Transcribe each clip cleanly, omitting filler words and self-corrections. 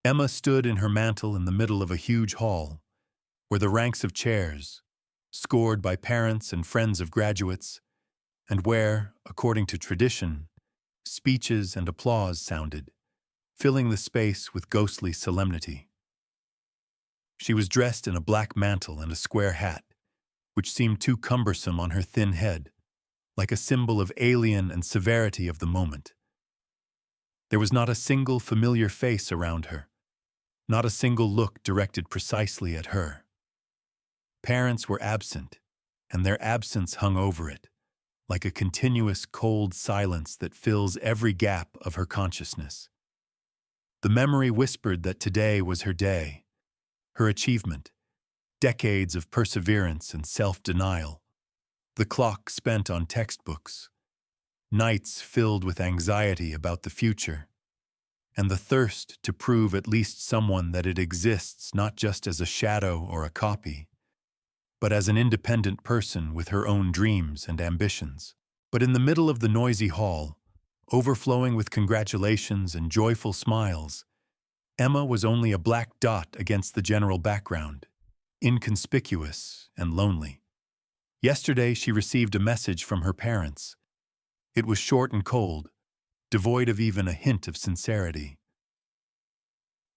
Emma stood in her mantle in the middle of a huge hall, where the ranks of chairs, scored by parents and friends of graduates, and where, according to tradition, speeches and applause sounded, filling the space with ghostly solemnity. She was dressed in a black mantle and a square hat, which seemed too cumbersome on her thin head, like a symbol of alien and severity of the moment. There was not a single familiar face around her, not a single look directed precisely at her. Parents were absent, and their absence hung over it, like a continuous cold silence that fills every gap of her consciousness. The memory whispered that today was her day, her achievement, decades of perseverance and self-denial, the clock spent on textbooks, nights filled with anxiety about the future, and the thirst to prove at least someone that it exists not just as a shadow or a copy, but as an independent person with her own dreams and ambitions. But in the middle of the noisy hall, overflowing with congratulations and joyful smiles, Emma was only a black dot against the general background, inconspicuous and lonely. Yesterday she received a message from her parents. It was short and cold, devoid of even a hint of sincerity.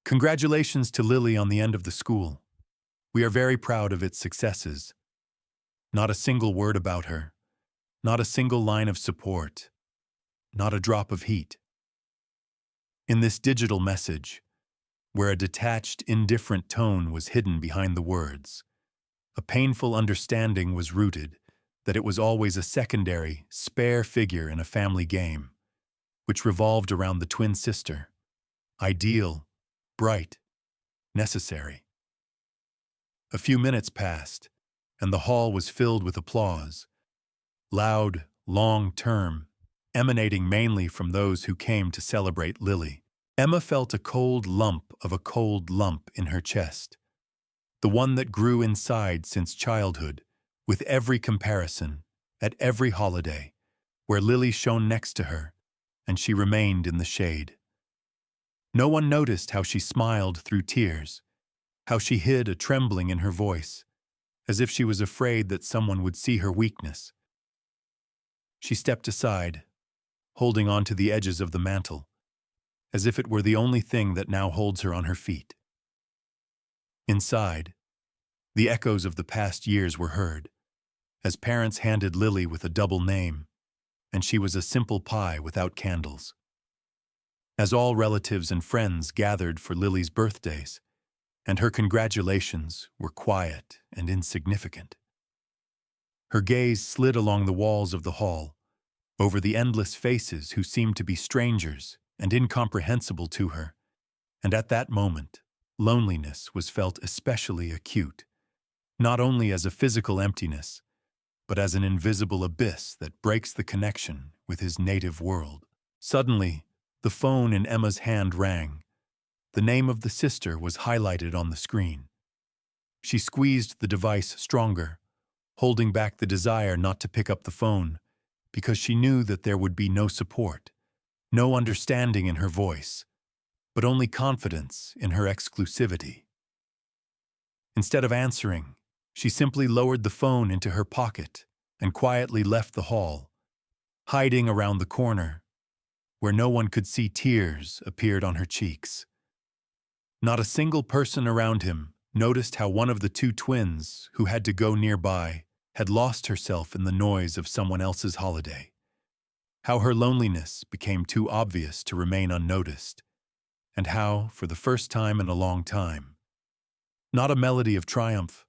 Congratulations to Lily on the end of the school. We are very proud of its successes. Not a single word about her, not a single line of support, not a drop of heat. In this digital message, where a detached, indifferent tone was hidden behind the words, a painful understanding was rooted that it was always a secondary, spare figure in a family game, which revolved around the twin sister, ideal, bright, necessary. A few minutes passed, and the hall was filled with applause, loud, long-term, emanating mainly from those who came to celebrate Lily. Emma felt a cold lump in her chest, the one that grew inside since childhood, with every comparison, at every holiday, where Lily shone next to her, and she remained in the shade. No one noticed how she smiled through tears, how she hid a trembling in her voice, as if she was afraid that someone would see her weakness. She stepped aside, holding on to the edges of the mantle, as if it were the only thing that now holds her on her feet. Inside, the echoes of the past years were heard, as parents handed Lily with a double name, and she was a simple pie without candles. As all relatives and friends gathered for Lily's birthdays, and her congratulations were quiet and insignificant. Her gaze slid along the walls of the hall, over the endless faces who seemed to be strangers and incomprehensible to her, and at that moment, loneliness was felt especially acute, not only as a physical emptiness, but as an invisible abyss that breaks the connection with his native world. Suddenly, the phone in Emma's hand rang. The name of the sister was highlighted on the screen. She squeezed the device stronger, holding back the desire not to pick up the phone, because she knew that there would be no support, no understanding in her voice, but only confidence in her exclusivity. Instead of answering, she simply lowered the phone into her pocket and quietly left the hall, hiding around the corner, where no one could see tears appeared on her cheeks. Not a single person around him noticed how one of the two twins, who had to go nearby, had lost herself in the noise of someone else's holiday. How her loneliness became too obvious to remain unnoticed, and how, for the first time in a long time, not a melody of triumph,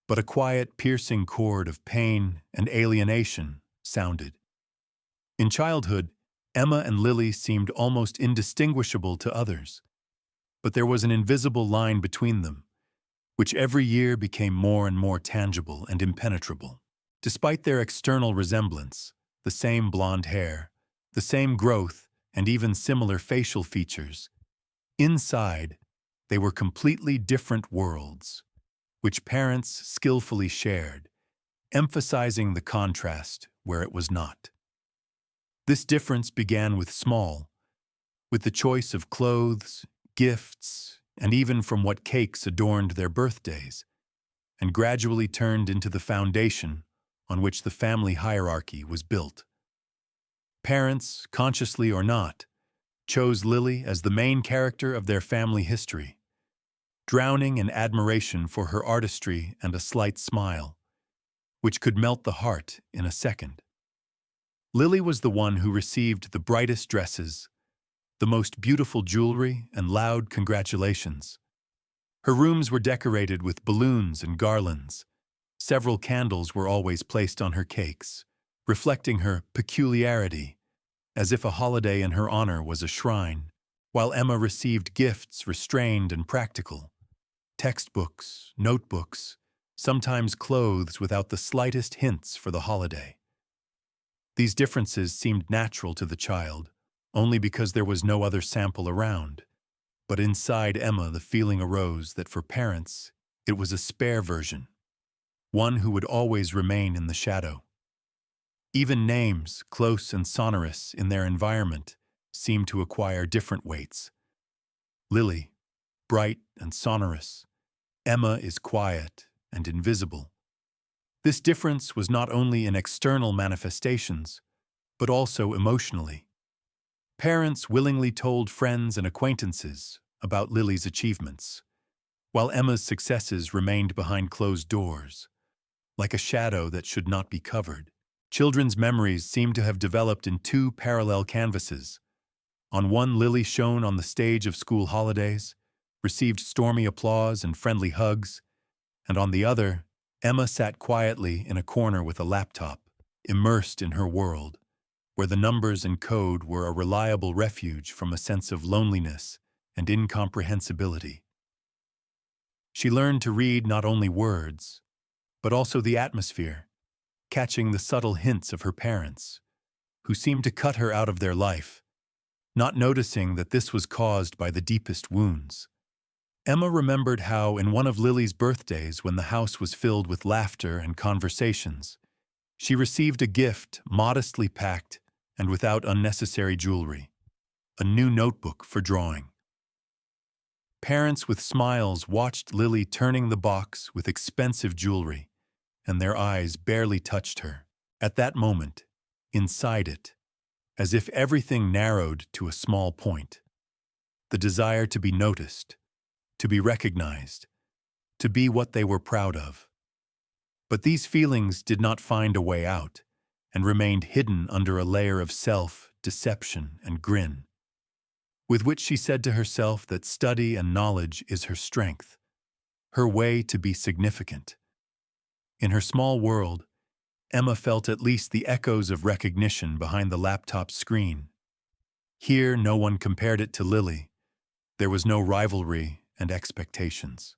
but a quiet, piercing chord of pain and alienation sounded. In childhood, Emma and Lily seemed almost indistinguishable to others, but there was an invisible line between them, which every year became more and more tangible and impenetrable. Despite their external resemblance, the same blonde hair, the same growth, and even similar facial features, inside, they were completely different worlds, which parents skillfully shared, emphasizing the contrast where it was not. This difference began with the choice of clothes, gifts, and even from what cakes adorned their birthdays, and gradually turned into the foundation on which the family hierarchy was built. Parents, consciously or not, chose Lily as the main character of their family history, drowning in admiration for her artistry and a slight smile, which could melt the heart in a second. Lily was the one who received the brightest dresses, the most beautiful jewelry, and loud congratulations. Her rooms were decorated with balloons and garlands. Several candles were always placed on her cakes, reflecting her peculiarity, as if a holiday in her honor was a shrine, while Emma received gifts restrained and practical. Textbooks, notebooks, sometimes clothes without the slightest hints for the holiday. These differences seemed natural to the child, only because there was no other sample around. But inside Emma the feeling arose that for parents, it was a spare version, one who would always remain in the shadow. Even names, close and sonorous in their environment, seemed to acquire different weights. Lily, bright and sonorous. Emma is quiet and invisible. This difference was not only in external manifestations, but also emotionally. Parents willingly told friends and acquaintances about Lily's achievements, while Emma's successes remained behind closed doors, like a shadow that should not be covered. Children's memories seemed to have developed in two parallel canvases. On one, Lily shone on the stage of school holidays, received stormy applause and friendly hugs, and on the other, Emma sat quietly in a corner with a laptop, immersed in her world, where the numbers and code were a reliable refuge from a sense of loneliness and incomprehensibility. She learned to read not only words, but also the atmosphere, catching the subtle hints of her parents, who seemed to cut her out of their life, not noticing that this was caused by the deepest wounds. Emma remembered how, in one of Lily's birthdays when the house was filled with laughter and conversations, she received a gift modestly packed and without unnecessary jewelry, a new notebook for drawing. Parents with smiles watched Lily turning the box with expensive jewelry, and their eyes barely touched her. At that moment, inside it, as if everything narrowed to a small point, the desire to be noticed, to be recognized, to be what they were proud of. But these feelings did not find a way out and remained hidden under a layer of self-deception and grin, with which she said to herself that study and knowledge is her strength, her way to be significant. In her small world, Emma felt at least the echoes of recognition behind the laptop screen. Here, no one compared it to Lily. There was no rivalry and expectations.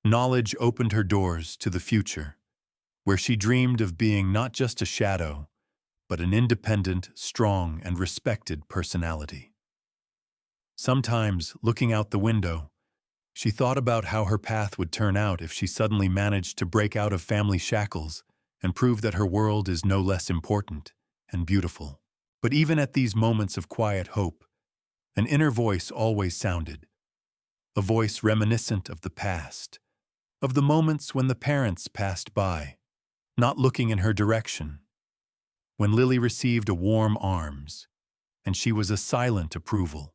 Knowledge opened her doors to the future, where she dreamed of being not just a shadow, but an independent, strong, and respected personality. Sometimes, looking out the window, she thought about how her path would turn out if she suddenly managed to break out of family shackles and prove that her world is no less important and beautiful. But even at these moments of quiet hope, an inner voice always sounded, a voice reminiscent of the past, of the moments when the parents passed by, not looking in her direction, when Lily received a warm arms, and she was a silent approval.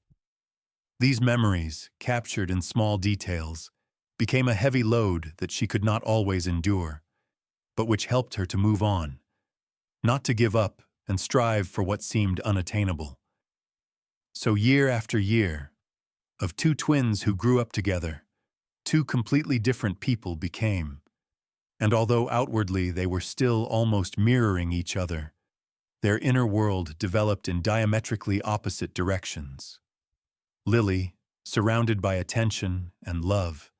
These memories, captured in small details, became a heavy load that she could not always endure, but which helped her to move on, not to give up and strive for what seemed unattainable. So year after year, of two twins who grew up together, two completely different people became, and although outwardly they were still almost mirroring each other, their inner world developed in diametrically opposite directions. Lily, surrounded by attention and love,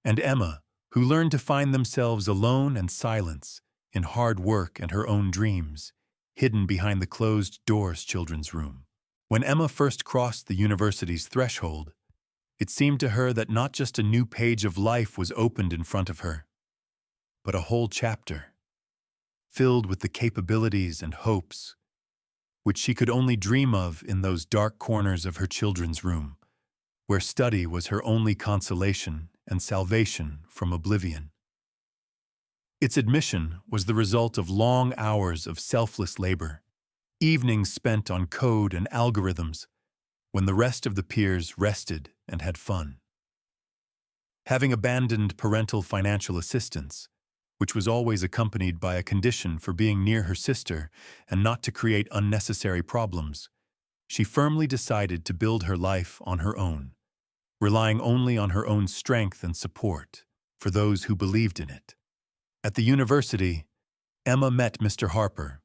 and Emma, who learned to find themselves alone and silence, in hard work and her own dreams, hidden behind the closed doors children's room. When Emma first crossed the university's threshold, it seemed to her that not just a new page of life was opened in front of her, but a whole chapter, filled with the capabilities and hopes which she could only dream of in those dark corners of her children's room, where study was her only consolation and salvation from oblivion. Its admission was the result of long hours of selfless labor, evenings spent on code and algorithms, when the rest of the peers rested and had fun. Having abandoned parental financial assistance, which was always accompanied by a condition for being near her sister and not to create unnecessary problems, she firmly decided to build her life on her own, relying only on her own strength and support for those who believed in it. At the university, Emma met Mr. Harper,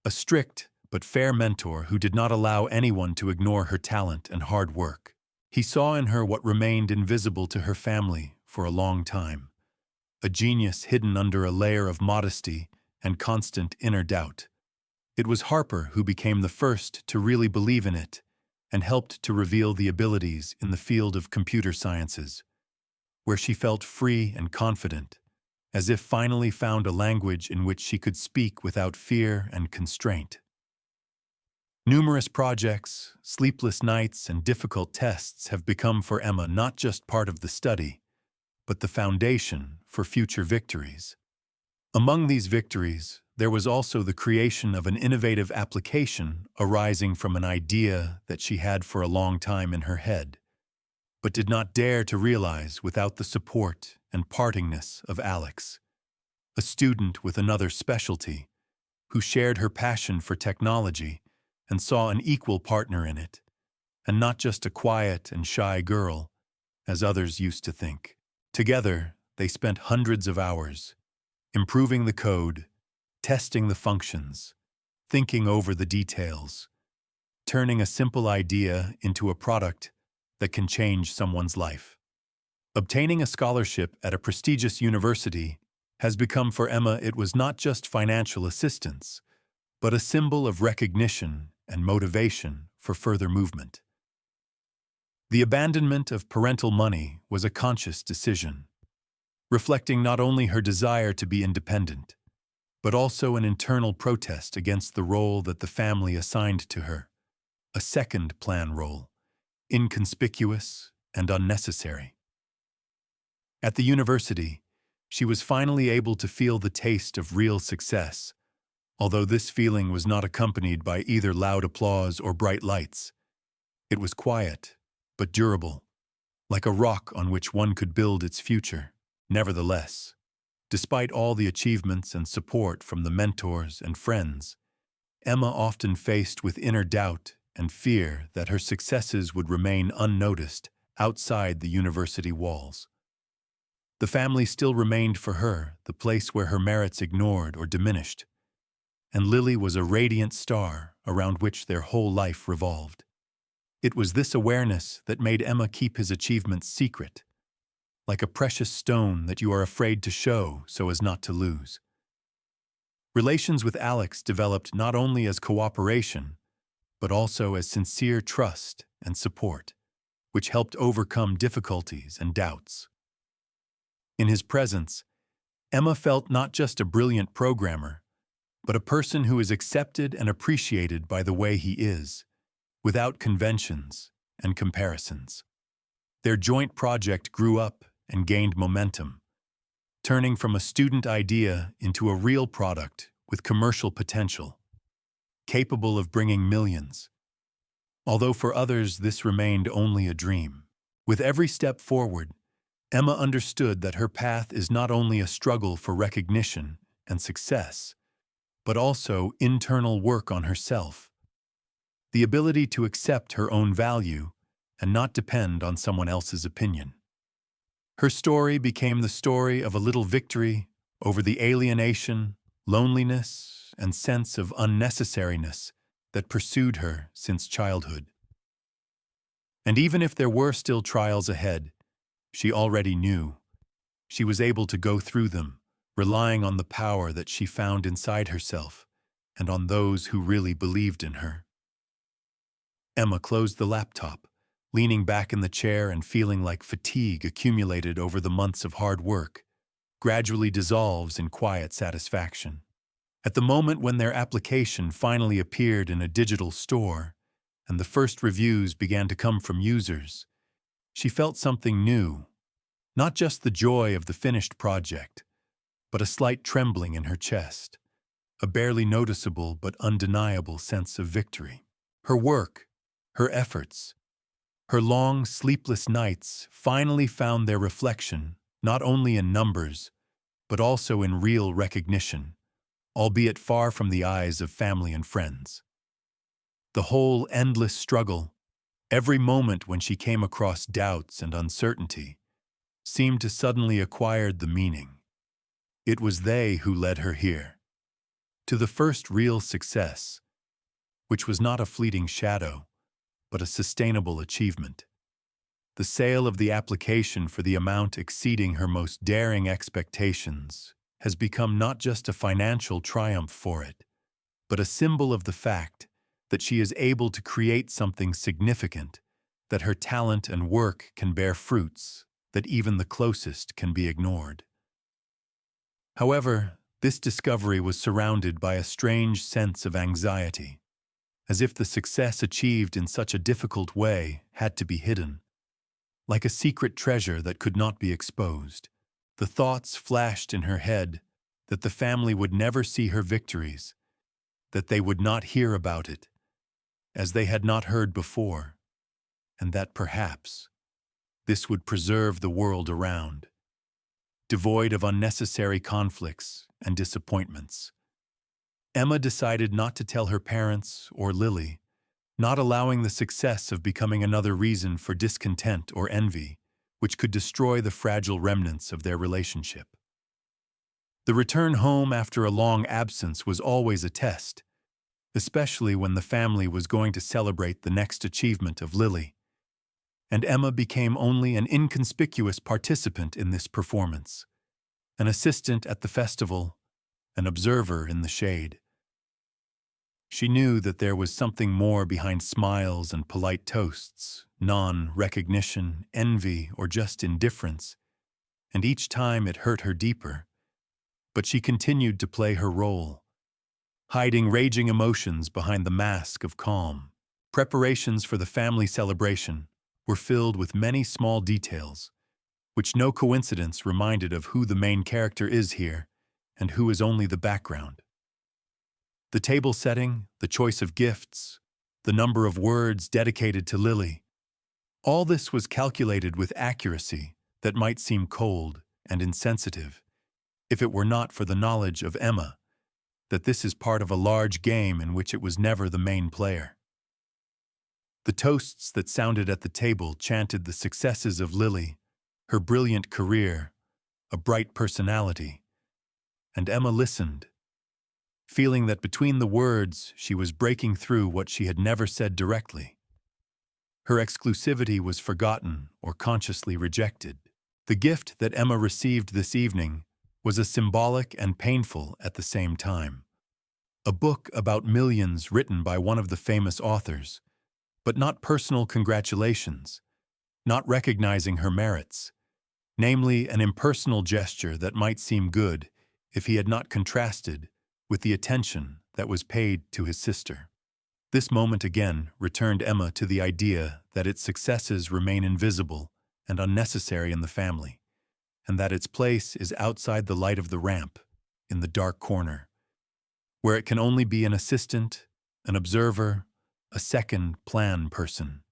a strict but fair mentor who did not allow anyone to ignore her talent and hard work. He saw in her what remained invisible to her family for a long time, a genius hidden under a layer of modesty and constant inner doubt. It was Harper who became the first to really believe in it and helped to reveal the abilities in the field of computer sciences, where she felt free and confident, as if finally found a language in which she could speak without fear and constraint. Numerous projects, sleepless nights, and difficult tests have become for Emma not just part of the study, but the foundation for future victories. Among these victories, there was also the creation of an innovative application arising from an idea that she had for a long time in her head, but did not dare to realize without the support and partingness of Alex, a student with another specialty, who shared her passion for technology and saw an equal partner in it, and not just a quiet and shy girl, as others used to think. Together, they spent hundreds of hours, improving the code, testing the functions, thinking over the details, turning a simple idea into a product that can change someone's life. Obtaining a scholarship at a prestigious university has become for Emma, it was not just financial assistance, but a symbol of recognition and motivation for further movement. The abandonment of parental money was a conscious decision, reflecting not only her desire to be independent, but also an internal protest against the role that the family assigned to her, a second-plan role, inconspicuous and unnecessary. At the university, she was finally able to feel the taste of real success, although this feeling was not accompanied by either loud applause or bright lights. It was quiet, but durable, like a rock on which one could build its future. Nevertheless, despite all the achievements and support from the mentors and friends, Emma often faced with inner doubt and fear that her successes would remain unnoticed outside the university walls. The family still remained for her the place where her merits ignored or diminished, and Lily was a radiant star around which their whole life revolved. It was this awareness that made Emma keep his achievements secret, like a precious stone that you are afraid to show so as not to lose. Relations with Alex developed not only as cooperation, but also as sincere trust and support, which helped overcome difficulties and doubts. In his presence, Emma felt not just a brilliant programmer, but a person who is accepted and appreciated by the way he is, without conventions and comparisons. Their joint project grew up and gained momentum, turning from a student idea into a real product with commercial potential, capable of bringing millions. Although for others this remained only a dream. With every step forward, Emma understood that her path is not only a struggle for recognition and success, but also internal work on herself, the ability to accept her own value and not depend on someone else's opinion. Her story became the story of a little victory over the alienation, loneliness, and sense of unnecessariness that pursued her since childhood. And even if there were still trials ahead, she already knew she was able to go through them, relying on the power that she found inside herself and on those who really believed in her. Emma closed the laptop, leaning back in the chair and feeling like fatigue accumulated over the months of hard work gradually dissolves in quiet satisfaction. At the moment when their application finally appeared in a digital store and the first reviews began to come from users, She felt something new, not just the joy of the finished project, but a slight trembling in her chest, a barely noticeable but undeniable sense of victory. Her work, her efforts, her long, sleepless nights finally found their reflection not only in numbers, but also in real recognition, albeit far from the eyes of family and friends. The whole endless struggle, every moment when she came across doubts and uncertainty, seemed to suddenly acquire the meaning. It was they who led her here, to the first real success, which was not a fleeting shadow, but a sustainable achievement. The sale of the application for the amount exceeding her most daring expectations has become not just a financial triumph for it, but a symbol of the fact that she is able to create something significant, that her talent and work can bear fruits that even the closest can be ignored. However, this discovery was surrounded by a strange sense of anxiety, as if the success achieved in such a difficult way had to be hidden. Like a secret treasure that could not be exposed, the thoughts flashed in her head that the family would never see her victories, that they would not hear about it, as they had not heard before, and that perhaps this would preserve the world around, devoid of unnecessary conflicts and disappointments. Emma decided not to tell her parents or Lily, not allowing the success of becoming another reason for discontent or envy, which could destroy the fragile remnants of their relationship. The return home after a long absence was always a test, especially when the family was going to celebrate the next achievement of Lily, and Emma became only an inconspicuous participant in this performance, an assistant at the festival, an observer in the shade. She knew that there was something more behind smiles and polite toasts, non-recognition, envy, or just indifference, and each time it hurt her deeper. But she continued to play her role, hiding raging emotions behind the mask of calm. Preparations for the family celebration were filled with many small details, which no coincidence reminded of who the main character is here and who is only the background. The table setting, the choice of gifts, the number of words dedicated to Lily, all this was calculated with accuracy that might seem cold and insensitive if it were not for the knowledge of Emma that this is part of a large game in which it was never the main player. The toasts that sounded at the table chanted the successes of Lily, her brilliant career, a bright personality, and Emma listened, feeling that between the words she was breaking through what she had never said directly. Her exclusivity was forgotten or consciously rejected. The gift that Emma received this evening was a symbolic and painful at the same time. A book about millions written by one of the famous authors, but not personal congratulations, not recognizing her merits, namely an impersonal gesture that might seem good if he had not contrasted with the attention that was paid to his sister. This moment again returned Emma to the idea that its successes remain invisible and unnecessary in the family, and that its place is outside the light of the ramp, in the dark corner, where it can only be an assistant, an observer, a second-plan person.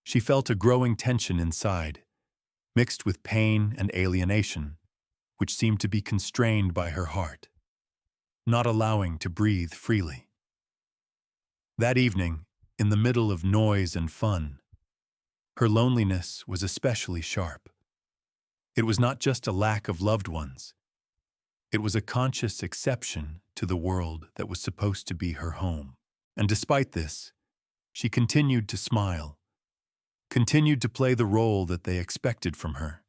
She felt a growing tension inside, mixed with pain and alienation, which seemed to be constrained by her heart, not allowing to breathe freely. That evening, in the middle of noise and fun, her loneliness was especially sharp. It was not just a lack of loved ones. It was a conscious exception to the world that was supposed to be her home. And despite this, she continued to smile, continued to play the role that they expected from her,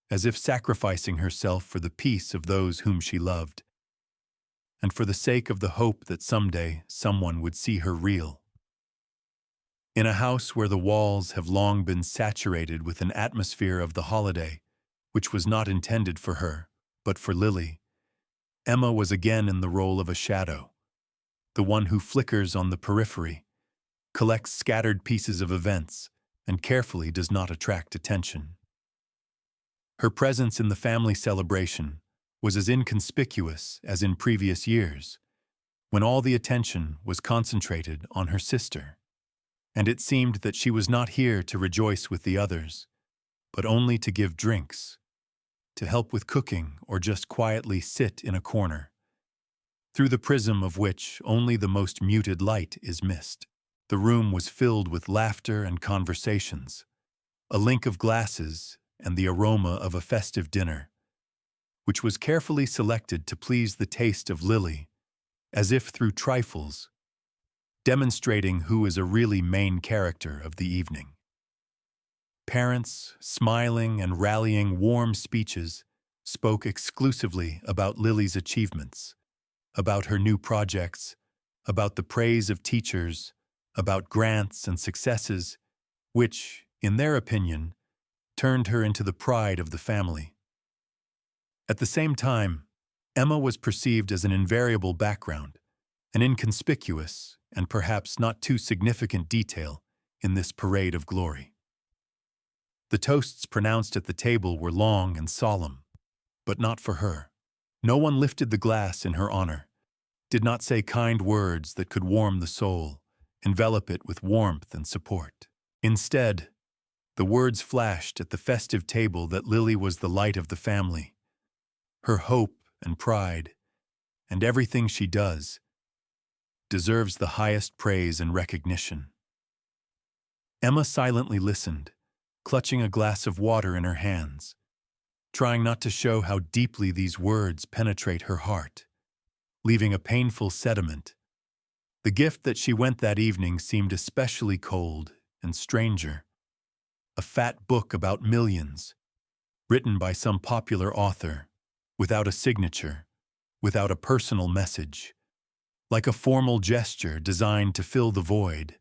as if sacrificing herself for the peace of those whom she loved, and for the sake of the hope that someday someone would see her real. In a house where the walls have long been saturated with an atmosphere of the holiday, which was not intended for her, but for Lily, Emma was again in the role of a shadow, the one who flickers on the periphery, collects scattered pieces of events, and carefully does not attract attention. Her presence in the family celebration was as inconspicuous as in previous years, when all the attention was concentrated on her sister, and it seemed that she was not here to rejoice with the others, but only to give drinks, to help with cooking, or just quietly sit in a corner, through the prism of which only the most muted light is missed. The room was filled with laughter and conversations, a link of glasses and the aroma of a festive dinner, which was carefully selected to please the taste of Lily, as if through trifles, demonstrating who is a really main character of the evening. Parents, smiling and rallying warm speeches, spoke exclusively about Lily's achievements, about her new projects, about the praise of teachers, about grants and successes, which, in their opinion, turned her into the pride of the family. At the same time, Emma was perceived as an invariable background, an inconspicuous and perhaps not too significant detail in this parade of glory. The toasts pronounced at the table were long and solemn, but not for her. No one lifted the glass in her honor, did not say kind words that could warm the soul, envelop it with warmth and support. Instead, the words flashed at the festive table that Lily was the light of the family, her hope and pride, and everything she does deserves the highest praise and recognition. Emma silently listened, clutching a glass of water in her hands, trying not to show how deeply these words penetrate her heart, leaving a painful sediment. The gift that she went that evening seemed especially cold and stranger. A fat book about millions, written by some popular author, without a signature, without a personal message, like a formal gesture designed to fill the void,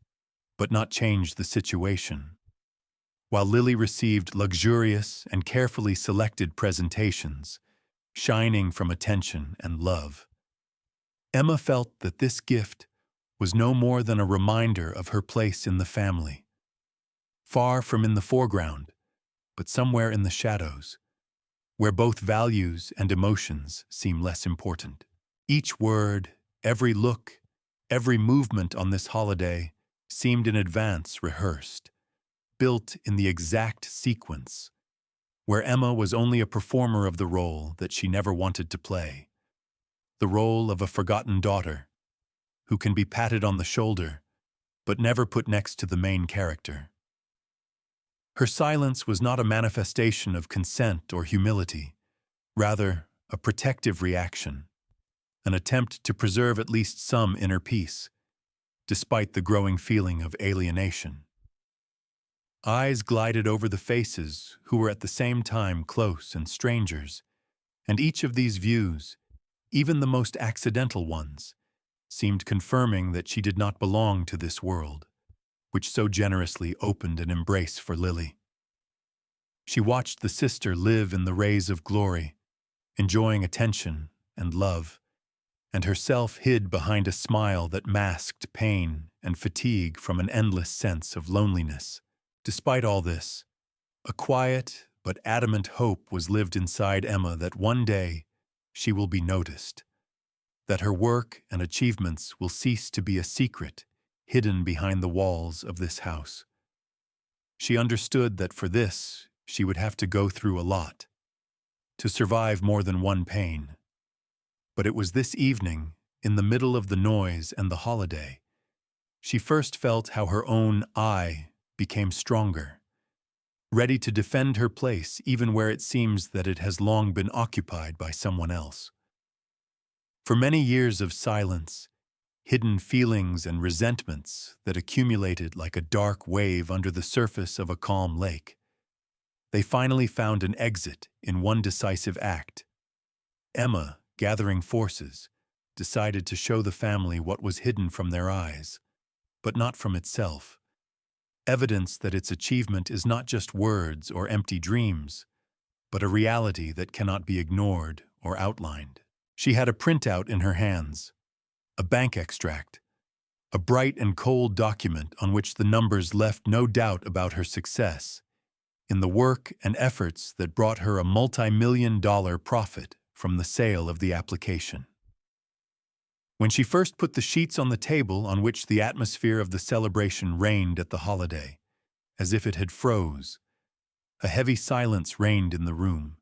but not change the situation. While Lily received luxurious and carefully selected presentations, shining from attention and love, Emma felt that this gift was no more than a reminder of her place in the family, far from in the foreground, but somewhere in the shadows, where both values and emotions seem less important. Each word, every look, every movement on this holiday seemed in advance rehearsed, built in the exact sequence, where Emma was only a performer of the role that she never wanted to play, the role of a forgotten daughter, who can be patted on the shoulder, but never put next to the main character. Her silence was not a manifestation of consent or humility, rather a protective reaction, an attempt to preserve at least some inner peace, despite the growing feeling of alienation. Eyes glided over the faces who were at the same time close and strangers, and each of these views, even the most accidental ones, seemed confirming that she did not belong to this world, which so generously opened an embrace for Lily. She watched the sister live in the rays of glory, enjoying attention and love, and herself hid behind a smile that masked pain and fatigue from an endless sense of loneliness. Despite all this, a quiet but adamant hope was lived inside Emma that one day she will be noticed, that her work and achievements will cease to be a secret hidden behind the walls of this house. She understood that for this, she would have to go through a lot, to survive more than one pain. But it was this evening, in the middle of the noise and the holiday, she first felt how her own I became stronger, ready to defend her place even where it seems that it has long been occupied by someone else. For many years of silence, hidden feelings and resentments that accumulated like a dark wave under the surface of a calm lake, they finally found an exit in one decisive act. Emma, gathering forces, decided to show the family what was hidden from their eyes, but not from itself. Evidence that its achievement is not just words or empty dreams, but a reality that cannot be ignored or outlined. She had a printout in her hands, a bank extract, a bright and cold document on which the numbers left no doubt about her success in the work and efforts that brought her a multi-million-dollar profit from the sale of the application. When she first put the sheets on the table on which the atmosphere of the celebration reigned at the holiday, as if it had froze, a heavy silence reigned in the room,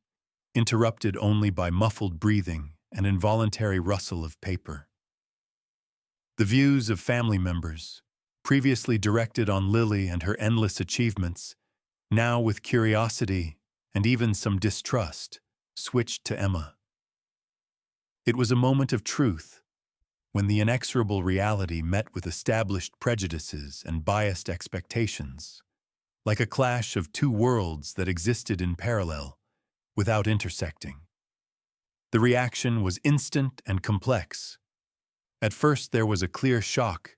interrupted only by muffled breathing and involuntary rustle of paper. The views of family members, previously directed on Lily and her endless achievements, now with curiosity and even some distrust, switched to Emma. It was a moment of truth, when the inexorable reality met with established prejudices and biased expectations, like a clash of two worlds that existed in parallel, without intersecting. The reaction was instant and complex. At first there was a clear shock,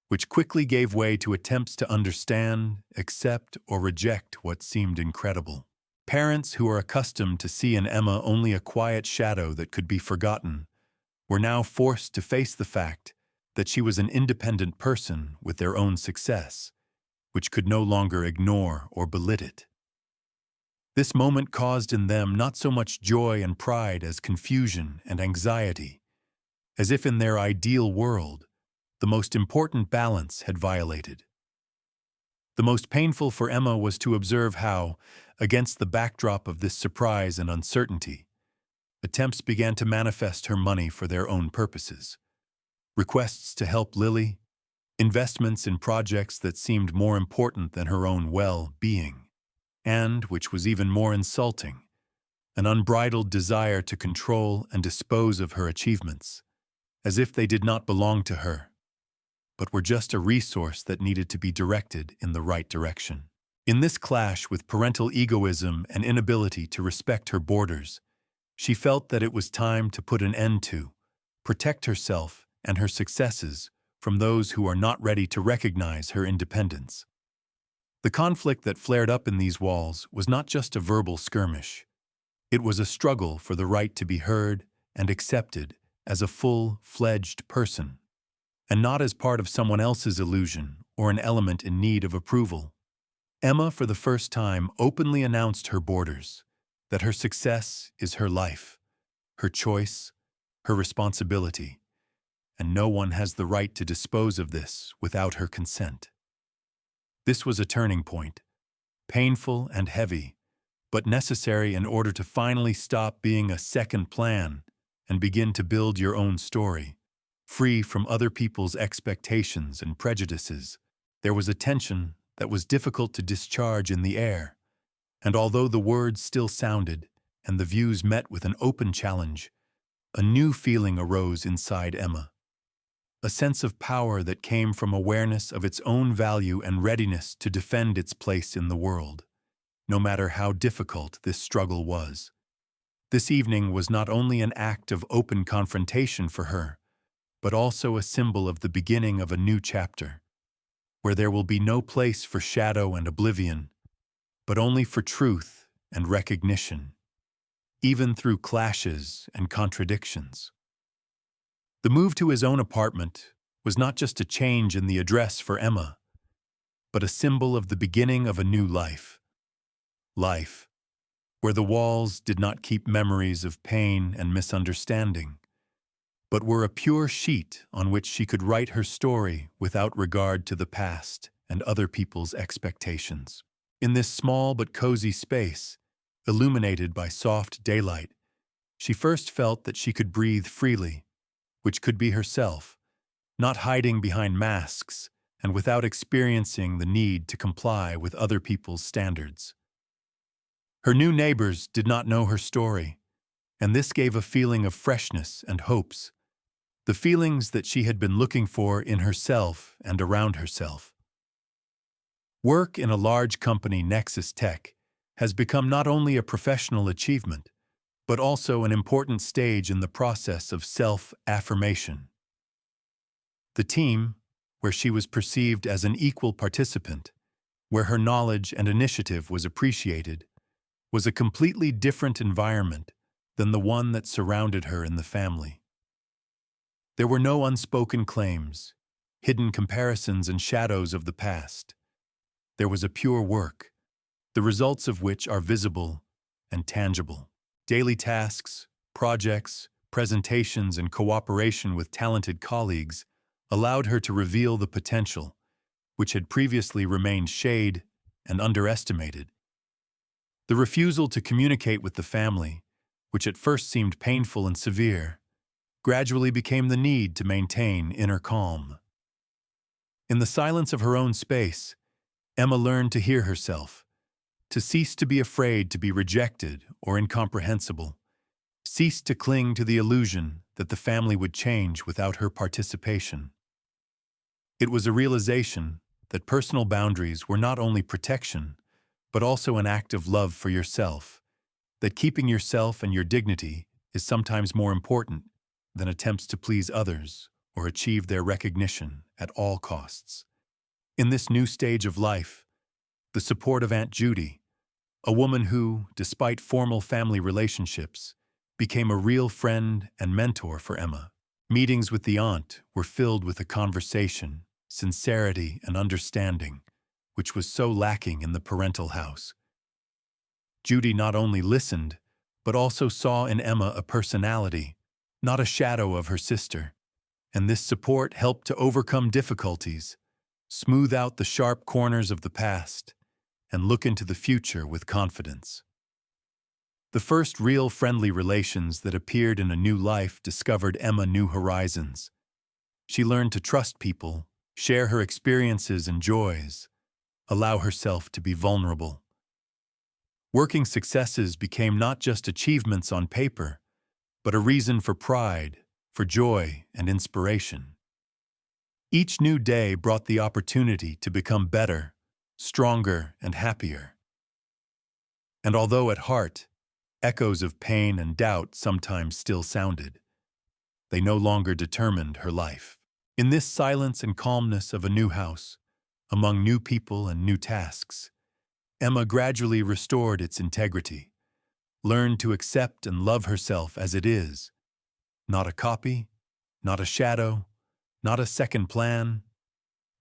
which quickly gave way to attempts to understand, accept, or reject what seemed incredible. Parents who are accustomed to see in Emma only a quiet shadow that could be forgotten were now forced to face the fact that she was an independent person with their own success, which could no longer ignore or belittle it. This moment caused in them not so much joy and pride as confusion and anxiety, as if in their ideal world, the most important balance had violated. The most painful for Emma was to observe how, against the backdrop of this surprise and uncertainty, attempts began to manifest her money for their own purposes. Requests to help Lily, investments in projects that seemed more important than her own well-being, and, which was even more insulting, an unbridled desire to control and dispose of her achievements, as if they did not belong to her, but were just a resource that needed to be directed in the right direction. In this clash with parental egoism and inability to respect her borders, she felt that it was time to put an end to, protect herself and her successes from those who are not ready to recognize her independence. The conflict that flared up in these walls was not just a verbal skirmish. It was a struggle for the right to be heard and accepted as a full-fledged person, and not as part of someone else's illusion or an element in need of approval. Emma, for the first time, openly announced her borders, that her success is her life, her choice, her responsibility, and no one has the right to dispose of this without her consent. This was a turning point, painful and heavy, but necessary in order to finally stop being a second plan and begin to build your own story, free from other people's expectations and prejudices. There was a tension that was difficult to discharge in the air, and although the words still sounded and the views met with an open challenge, a new feeling arose inside Emma, a sense of power that came from awareness of its own value and readiness to defend its place in the world, no matter how difficult this struggle was. This evening was not only an act of open confrontation for her, but also a symbol of the beginning of a new chapter, where there will be no place for shadow and oblivion, but only for truth and recognition, even through clashes and contradictions. The move to his own apartment was not just a change in the address for Emma, but a symbol of the beginning of a new life. Life where the walls did not keep memories of pain and misunderstanding, but were a pure sheet on which she could write her story without regard to the past and other people's expectations. In this small but cozy space, illuminated by soft daylight, she first felt that she could breathe freely, which could be herself, not hiding behind masks and without experiencing the need to comply with other people's standards. Her new neighbors did not know her story, and this gave a feeling of freshness and hopes, the feelings that she had been looking for in herself and around herself. Work in a large company, Nexus Tech, has become not only a professional achievement, but also an important stage in the process of self-affirmation. The team, where she was perceived as an equal participant, where her knowledge and initiative was appreciated, was a completely different environment than the one that surrounded her in the family. There were no unspoken claims, hidden comparisons and shadows of the past. There was a pure work, the results of which are visible and tangible. Daily tasks, projects, presentations, and cooperation with talented colleagues allowed her to reveal the potential, which had previously remained shade and underestimated. The refusal to communicate with the family, which at first seemed painful and severe, gradually became the need to maintain inner calm. In the silence of her own space, Emma learned to hear herself, to cease to be afraid to be rejected or incomprehensible, cease to cling to the illusion that the family would change without her participation. It was a realization that personal boundaries were not only protection, but also an act of love for yourself, that keeping yourself and your dignity is sometimes more important than attempts to please others or achieve their recognition at all costs. In this new stage of life, the support of Aunt Judy, a woman who, despite formal family relationships, became a real friend and mentor for Emma. Meetings with the aunt were filled with a conversation, sincerity, and understanding, which was so lacking in the parental house. Judy not only listened, but also saw in Emma a personality, not a shadow of her sister, and this support helped to overcome difficulties, smooth out the sharp corners of the past, and look into the future with confidence. The first real friendly relations that appeared in a new life discovered Emma new horizons. She learned to trust people, share her experiences and joys, allow herself to be vulnerable. Working successes became not just achievements on paper, but a reason for pride, for joy, and inspiration. Each new day brought the opportunity to become better, stronger, and happier. And although at heart, echoes of pain and doubt sometimes still sounded, they no longer determined her life. In this silence and calmness of a new house, among new people and new tasks, Emma gradually restored its integrity, learned to accept and love herself as it is, not a copy, not a shadow, not a second plan,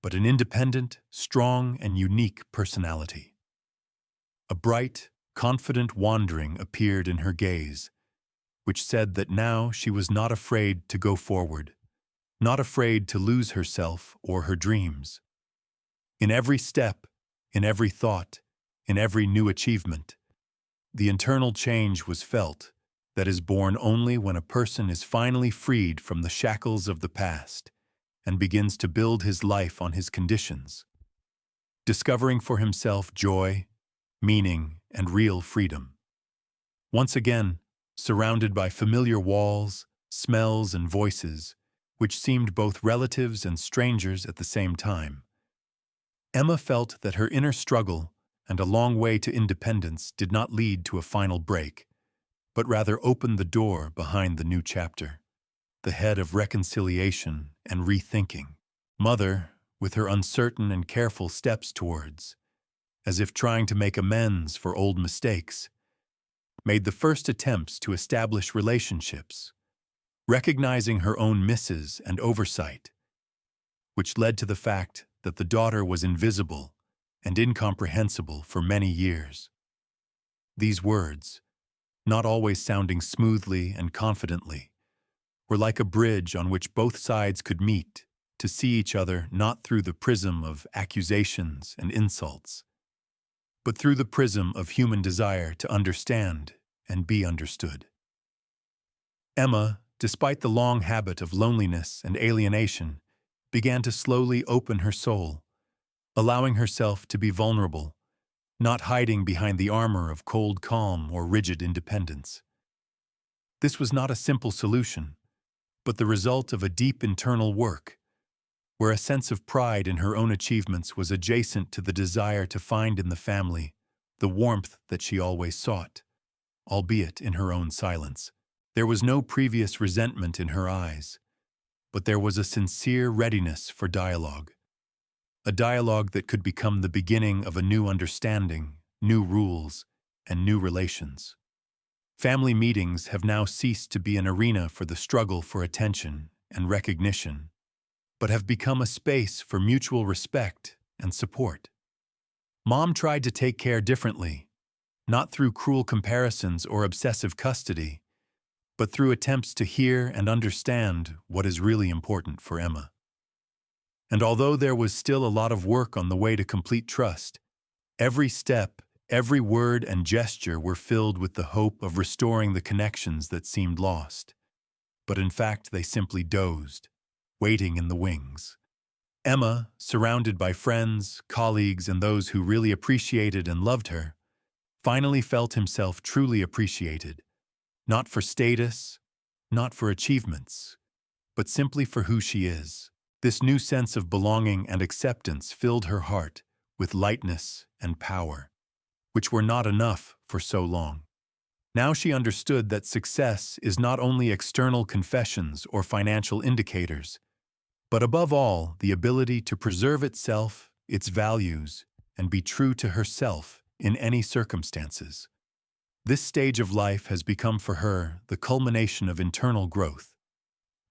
but an independent, strong, and unique personality. A bright, confident wandering appeared in her gaze, which said that now she was not afraid to go forward, not afraid to lose herself or her dreams. In every step, in every thought, in every new achievement, the internal change was felt that is born only when a person is finally freed from the shackles of the past and begins to build his life on his conditions, discovering for himself joy, meaning, and real freedom. Once again, surrounded by familiar walls, smells, and voices, which seemed both relatives and strangers at the same time, Emma felt that her inner struggle and a long way to independence did not lead to a final break, but rather opened the door behind the new chapter, the head of reconciliation and rethinking. Mother, with her uncertain and careful steps towards, as if trying to make amends for old mistakes, made the first attempts to establish relationships, recognizing her own misses and oversight, which led to the fact that the daughter was invisible and incomprehensible for many years. These words, not always sounding smoothly and confidently, were like a bridge on which both sides could meet to see each other not through the prism of accusations and insults, but through the prism of human desire to understand and be understood. Emma, despite the long habit of loneliness and alienation, began to slowly open her soul, allowing herself to be vulnerable, not hiding behind the armor of cold calm or rigid independence. This was not a simple solution, but the result of a deep internal work, where a sense of pride in her own achievements was adjacent to the desire to find in the family the warmth that she always sought, albeit in her own silence. There was no previous resentment in her eyes, but there was a sincere readiness for dialogue, a dialogue that could become the beginning of a new understanding, new rules, and new relations. Family meetings have now ceased to be an arena for the struggle for attention and recognition, but have become a space for mutual respect and support. Mom tried to take care differently, not through cruel comparisons or obsessive custody, but through attempts to hear and understand what is really important for Emma. And although there was still a lot of work on the way to complete trust, every step, every word and gesture were filled with the hope of restoring the connections that seemed lost. But in fact, they simply dozed, waiting in the wings. Emma, surrounded by friends, colleagues, and those who really appreciated and loved her, finally felt himself truly appreciated, not for status, not for achievements, but simply for who she is. This new sense of belonging and acceptance filled her heart with lightness and power, which were not enough for so long. Now she understood that success is not only external confessions or financial indicators, but above all, the ability to preserve itself, its values, and be true to herself in any circumstances. This stage of life has become for her the culmination of internal growth,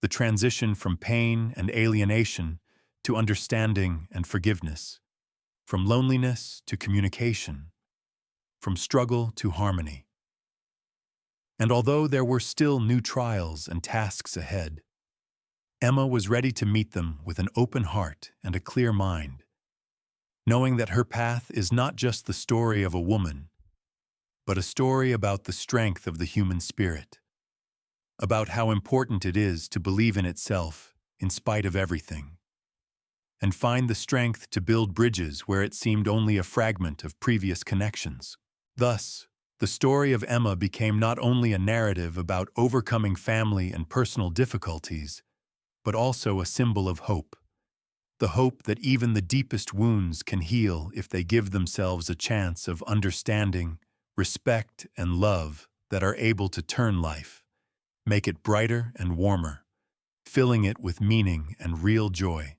the transition from pain and alienation to understanding and forgiveness, from loneliness to communication, from struggle to harmony. And although there were still new trials and tasks ahead, Emma was ready to meet them with an open heart and a clear mind, knowing that her path is not just the story of a woman, but a story about the strength of the human spirit, about how important it is to believe in itself in spite of everything, and find the strength to build bridges where it seemed only a fragment of previous connections. Thus, the story of Emma became not only a narrative about overcoming family and personal difficulties, but also a symbol of hope. The hope that even the deepest wounds can heal if they give themselves a chance of understanding, respect, and love that are able to turn life, make it brighter and warmer, filling it with meaning and real joy.